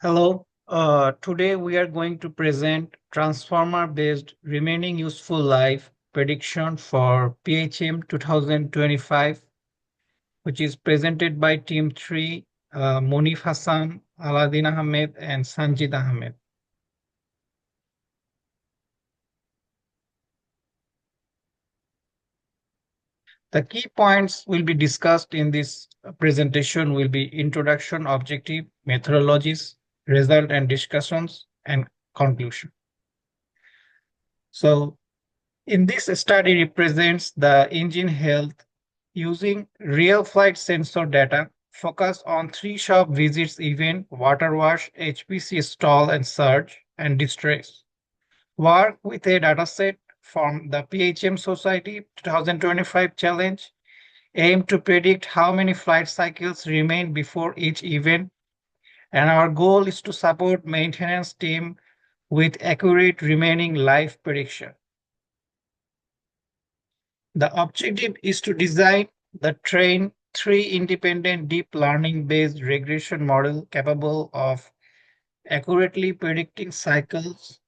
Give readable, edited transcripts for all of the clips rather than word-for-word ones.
Hello. Today we are going to present transformer-based remaining useful life prediction for PHM 2025, which is presented by Team 3, Monif Hassan, Aladin Ahmed, and Sanjid Ahmed. The key points will be discussed in this presentation will be introduction, objective, methodologies, result and discussions, and conclusion. So in this study represents the engine health using real flight sensor data focused on three shop visits event, water wash, HPC stall and surge and distress. Work with a dataset from the PHM Society 2025 challenge aim to predict how many flight cycles remain before each event, and our goal is to support maintenance team with accurate remaining life prediction. The objective is to design the train three independent deep learning based regression model capable of accurately predicting cycles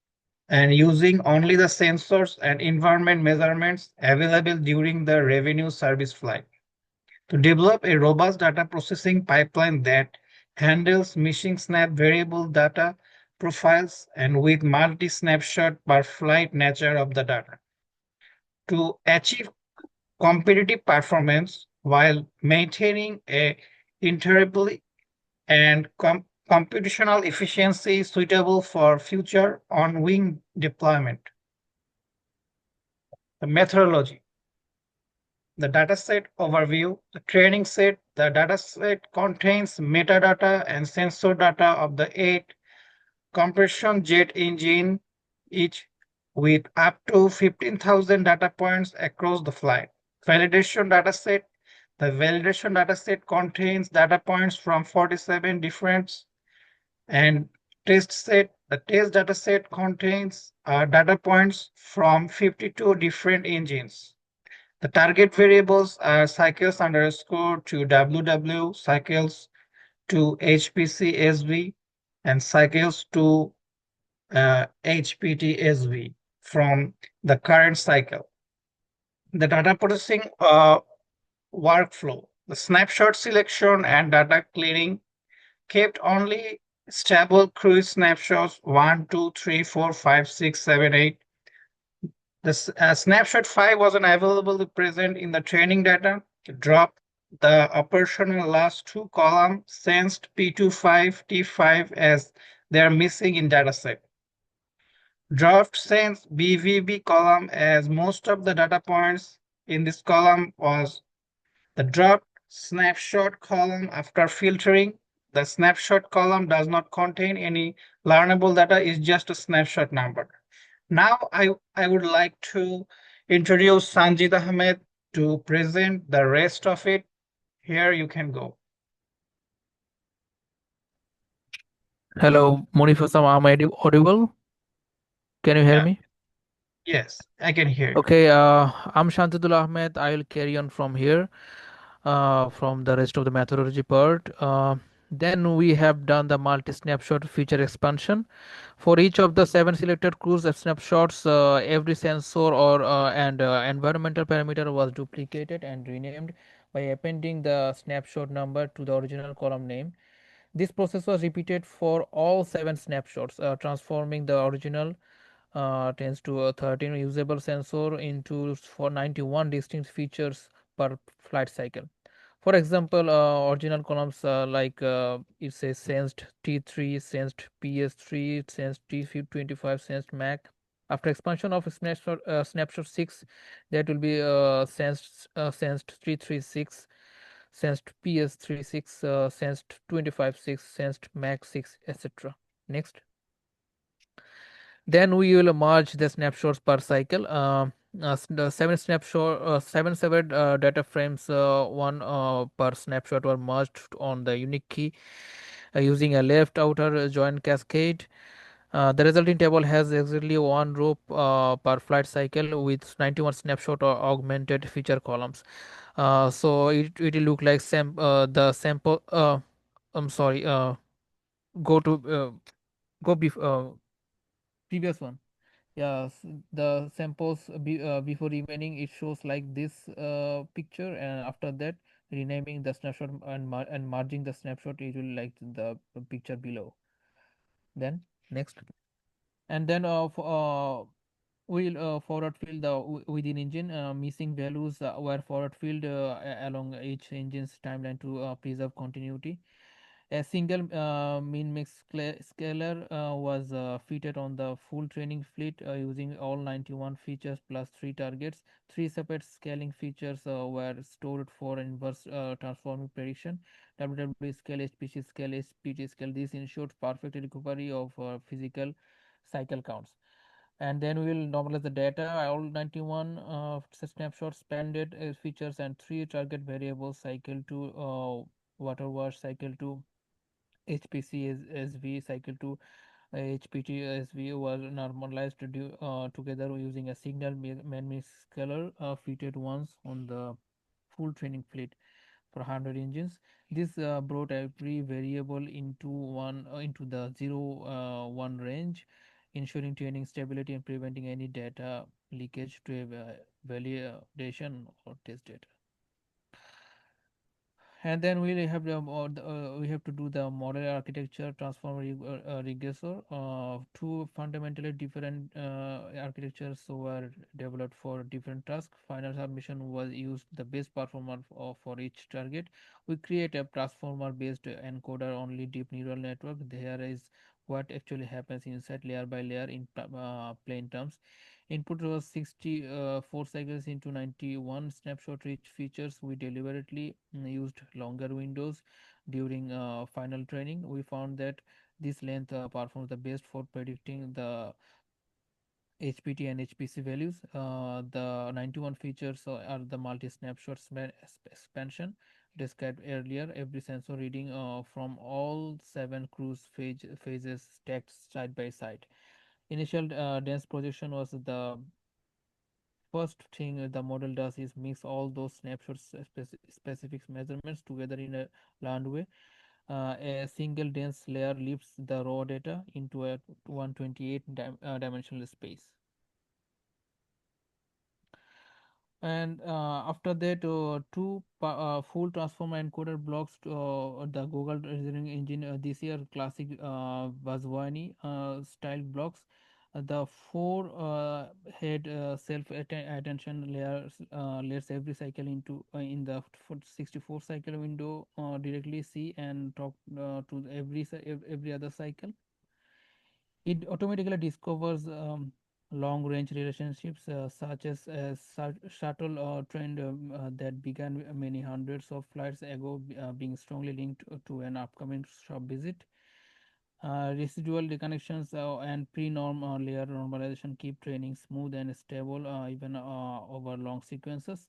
and using only the sensors and environment measurements available during the revenue service flight. To develop a robust data processing pipeline that handles missing snap variable data profiles and with multi snapshot per flight nature of the data. To achieve competitive performance while maintaining a interoperability and computational efficiency suitable for future on-wing deployment. The methodology, the dataset overview, the training set. The dataset contains metadata and sensor data of the 8 compression jet engine, each with up to 15,000 data points across the flight. Validation dataset. The validation dataset contains data points from 47 different and test set. The test dataset contains data points from 52 different engines. The target variables are cycles underscore to WW, cycles to HPC and cycles to HPT from the current cycle. The data processing workflow, the snapshot selection and data cleaning kept only stable cruise snapshots 1, 2, 3, 4, 5, 6, 7, 8. The snapshot 5 wasn't available to present in the training data. Drop the operational last two column sensed P25, T5 as they are missing in dataset. Draft sense BVB column as most of the data points in this column was the draft snapshot column after filtering. The snapshot column does not contain any learnable data, is just a snapshot number. Now I would like to introduce Sanjid Ahmed to present the rest of it. Here you can go. Hello, Munifasam, am I audible? Can you hear Yeah, me? yes, I can hear you. Okay, I'm Shantidul Ahmed. I will carry on from here, from the rest of the methodology part. Then we have done the multi-snapshot feature expansion. For each of the seven selected cruise snapshots, every sensor or and environmental parameter was duplicated and renamed by appending the snapshot number to the original column name. This process was repeated for all seven snapshots, transforming the original 10 to 13 usable sensor into for 91 distinct features per flight cycle. For example, original columns it says sensed T3, sensed PS3, sensed T25, sensed Mac. After expansion of snapshot 6, that will be sensed T36, sensed PS36, sensed 25.6, sensed Mac 6, etc. Next. Then we will merge the snapshots per cycle. The seven data frames, one per snapshot were merged on the unique key using a left outer join cascade. The resulting table has exactly one row per flight cycle with 91 snapshot or augmented feature columns. So it will look like the sample. I'm sorry. Go to go previous one. Yeah, the samples before remaining it shows like this picture, and after that renaming the snapshot and and merging the snapshot, it will like the picture below. Then next, and then we'll forward fill the within engine missing values were forward filled along each engine's timeline to preserve continuity. A single min mix scaler was fitted on the full training fleet using all 91 features plus 3 targets. Three separate scaling features were stored for inverse transforming prediction: WW scale, HPC scale, SPT scale. This ensured perfect recovery of physical cycle counts. And then we will normalize the data. All 91 snapshots, spanned features, and three target variables: cycle to water wash, cycle to HPC SV, cycle to HPT SV was normalized together using a signal man scalar fitted once on the full training fleet for 100 engines. This brought every variable into the 0 1 range, ensuring training stability and preventing any data leakage to validation or test data. And then we have to do the model architecture transformer regressor. Two fundamentally different architectures were developed for different tasks. Final submission was used the best performer for each target. We create a transformer based encoder only deep neural network. There is what actually happens inside layer by layer in plain terms. Input was 64 cycles into 91 snapshot rich features. We deliberately used longer windows during final training. We found that this length performs the best for predicting the HPT and HPC values. The 91 features are the multi snapshot expansion described earlier. Every sensor reading from all seven cruise phases stacked side by side. Initial dense projection was the first thing the model does is mix all those snapshots specific measurements together in a learned way. A single dense layer lifts the raw data into a 128 dimensional space. And after that full transformer encoder blocks the Google reasoning engine this year classic Vazwani style blocks. The four head self attention layers every cycle into in the 64 cycle window directly see and talk to every other cycle. It automatically discovers long range relationships such as a shuttle trend that began many hundreds of flights ago, being strongly linked to an upcoming shop visit. Residual deconnections and pre-norm layer normalization keep training smooth and stable even over long sequences.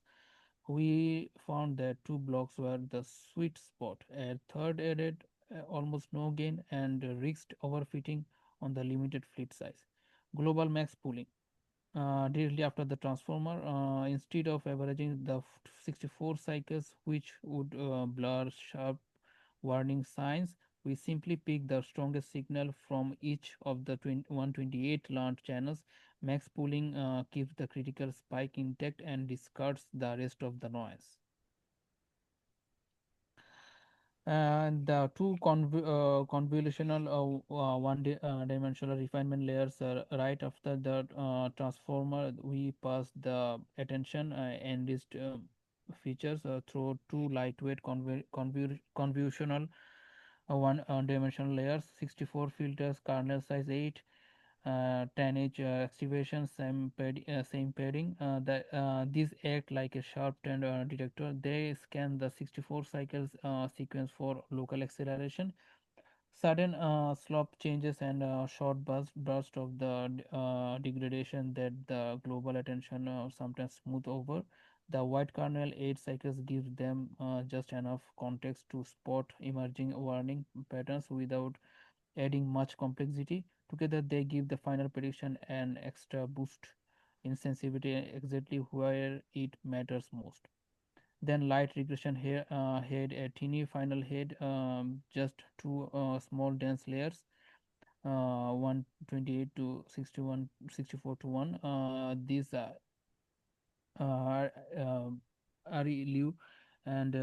We found that two blocks were the sweet spot. A third added almost no gain and risked overfitting on the limited fleet size. Global max pooling. Directly after the transformer, instead of averaging the 64 cycles, which would blur sharp warning signs, we simply pick the strongest signal from each of the 128 learned channels. Max pooling keeps the critical spike intact and discards the rest of the noise. And the two convolutional dimensional refinement layers right after the transformer, we pass the attention enriched features through two lightweight convolutional one dimensional layers: 64 filters, kernel size 8, 10-inch activation, same padding. These act like a sharp turned detector. They scan the 64 cycles sequence for local acceleration, sudden slope changes, and short burst of the degradation that the global attention sometimes smooth over. The white kernel 8 cycles gives them just enough context to spot emerging warning patterns without adding much complexity. Together, they give the final prediction an extra boost in sensitivity exactly where it matters most. Then light regression head, a teeny final head, just two small dense layers, 128 to 61, 64 to 1. These uh, ReLU and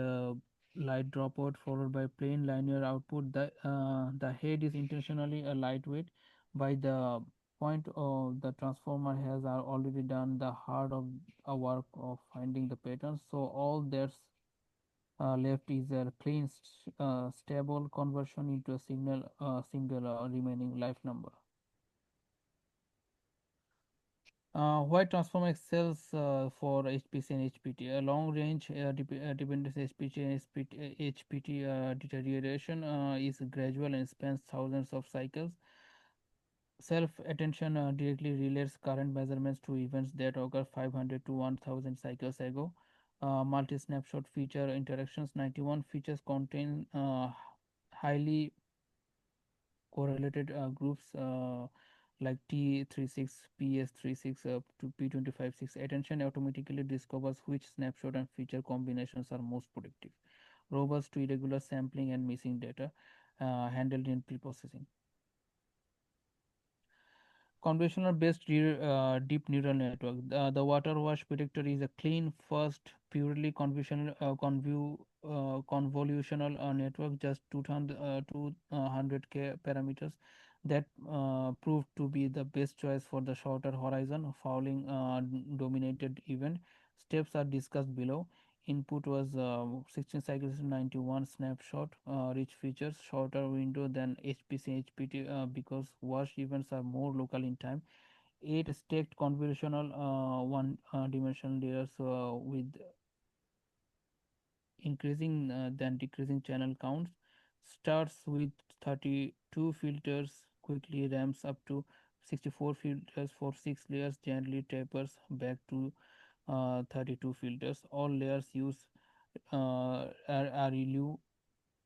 light dropout followed by plain linear output. The head is intentionally a lightweight. By the point of the transformer has already done the hard of a work of finding the patterns. So all that's left is a clean, stable conversion into a single remaining life number. Why transformer excels for HPC and HPT? A long range dependence HPC and HPT deterioration is gradual and spans thousands of cycles. Self attention directly relates current measurements to events that occur 500 to 1000 cycles ago. Multi snapshot feature interactions 91 features contain highly correlated groups like T36, PS36 to P256. Attention automatically discovers which snapshot and feature combinations are most predictive. Robust to irregular sampling and missing data handled in pre-processing. Convolutional based deep neural network. The water wash predictor is a clean, first, purely convolutional network, just 200k parameters that proved to be the best choice for the shorter horizon fouling dominated event. Steps are discussed below. Input was 16 cycles 91 snapshot, rich features, shorter window than HPC HPT because wash events are more local in time. 8 stacked convolutional one dimensional layers with increasing than decreasing channel counts. Starts with 32 filters, quickly ramps up to 64 filters for 6 layers, gently tapers back to 32 filters. All layers use ReLU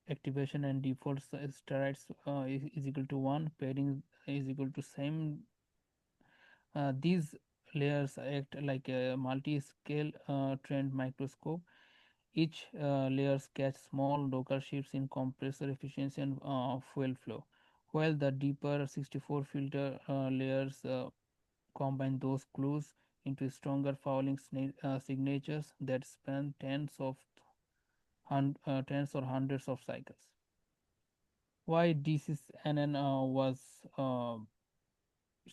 activation and default steroids is equal to 1, pairing is equal to same. These layers act like a multi-scale trend microscope. Each layers catch small local shifts in compressor efficiency and fuel flow, while the deeper 64 filter layers combine those clues into stronger fouling signatures that span tens or hundreds of cycles. Why DCSNN was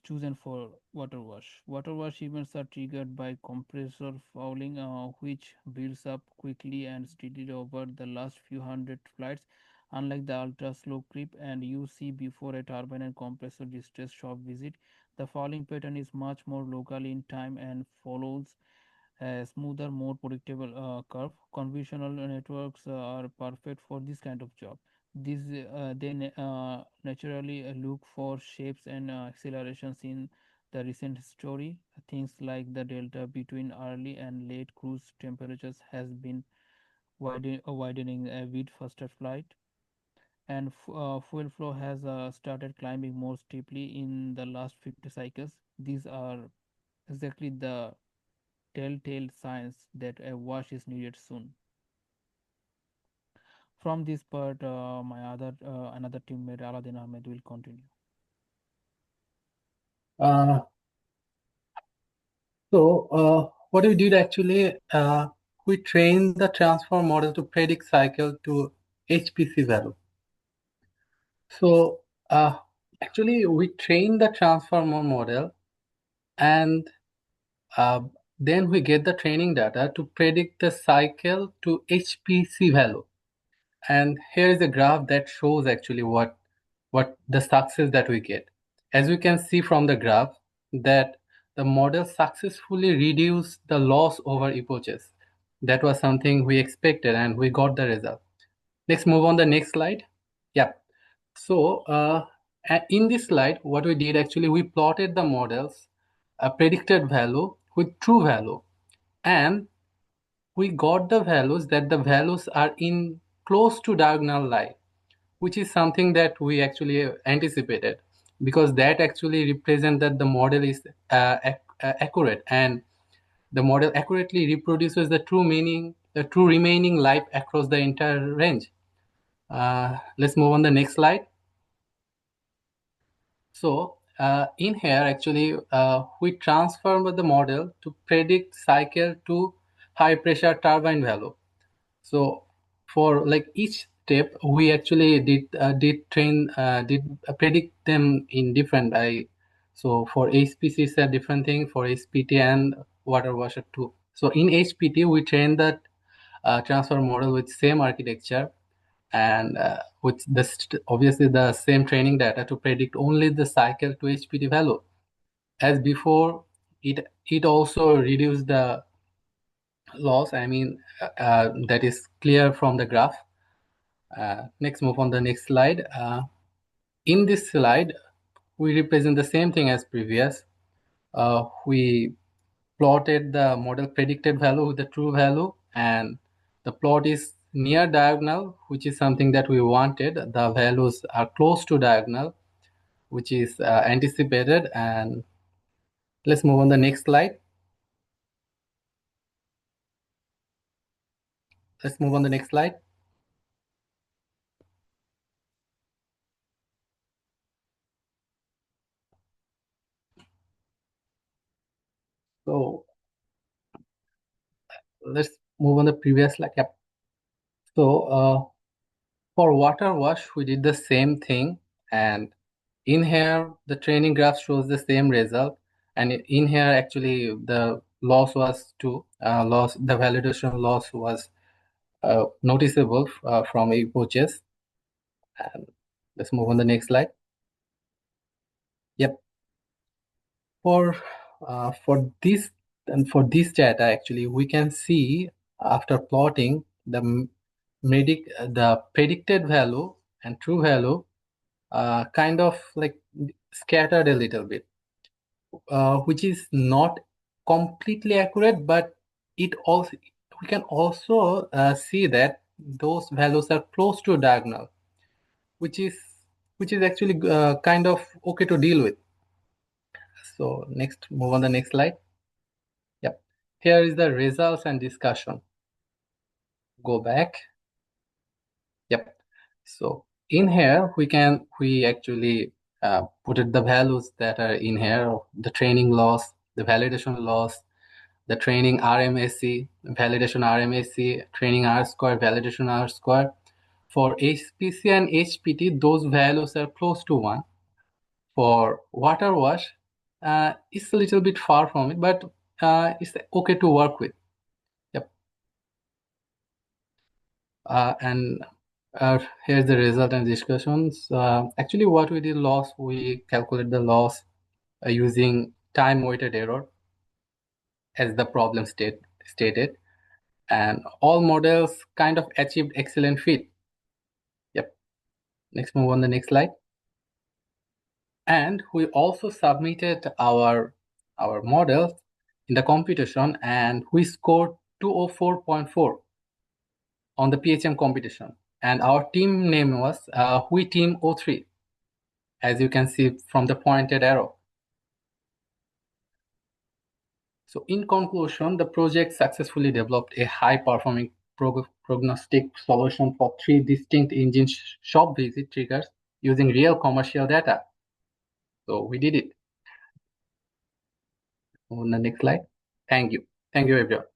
chosen for water wash? Water wash events are triggered by compressor fouling, which builds up quickly and steadily over the last few hundred flights. Unlike the ultra slow creep and you see before a turbine and compressor distress shop visit, the fouling pattern is much more local in time and follows a smoother, more predictable curve. Convolutional networks are perfect for this kind of job. They naturally look for shapes and accelerations in the recent story. Things like the delta between early and late cruise temperatures has been widening with faster flight, and fuel flow has started climbing more steeply in the last 50 cycles. These are exactly the telltale signs that a wash is needed soon. From this part, my other another teammate Aladdin Ahmed will continue. Uh, what we did actually, we trained the transform model to predict cycle to HPC value. So actually, we trained the transformer model, and uh, then we get the training data to predict the cycle to HPC value. And here is a graph that shows actually what the success that we get. As we can see from the graph that the model successfully reduced the loss over epochs. That was something we expected and we got the result. Let's move on the next slide. Yeah. So in this slide, what we did actually, we plotted the models, a predicted value with true value, and we got the values that the values are in close to diagonal line, which is something that we actually anticipated, because that actually represent that the model is accurate, and the model accurately reproduces the true meaning the true remaining life across the entire range. Let's move on the next slide. So in here, actually, we transform the model to predict cycle to high pressure turbine value. So for like each step, we actually did predict them in different. So for HPC it's a different thing, for HPT and water washer too. So in HPT we train that transfer model with same architecture and with obviously the same training data to predict only the cycle to HPT value. As before, it also reduced the loss. I mean, that is clear from the graph. Next, move on the next slide. In this slide, we represent the same thing as previous. We plotted the model predicted value with the true value, and the plot is near diagonal, which is something that we wanted. The values are close to diagonal, which is anticipated. And let's move on the next slide. Let's move on the next slide. So let's move on the previous slide. Yep. So for water wash, we did the same thing, and in here the training graph shows the same result, and in here actually the loss was the validation loss was noticeable from approaches. And let's move on the next slide. Yep. For this and for this data, actually, we can see after plotting the the predicted value and true value kind of like scattered a little bit, which is not completely accurate, but it also we can also see that those values are close to diagonal, which is actually kind of okay to deal with. So next, move on the next slide. Yep, here is the results and discussion. Go back. Yep. So in here we actually put it the values that are in here: the training loss, the validation loss, the training RMSE, validation RMSE, training R square, validation R square. For HPC and HPT, those values are close to 1. For water wash, it's a little bit far from it, but it's okay to work with. Yep. And here's the result and discussions. Actually, what we did loss, we calculate the loss using time-weighted error as the problem stated. And all models kind of achieved excellent fit. Yep. Next, move on the next slide. And we also submitted our models in the competition, and we scored 204.4 on the PHM competition. And our team name was We Team 03, as you can see from the pointed arrow. So in conclusion, the project successfully developed a high-performing prognostic solution for 3 distinct engine shop visit triggers using real commercial data. So we did it. On the next slide. Thank you. Thank you, everyone.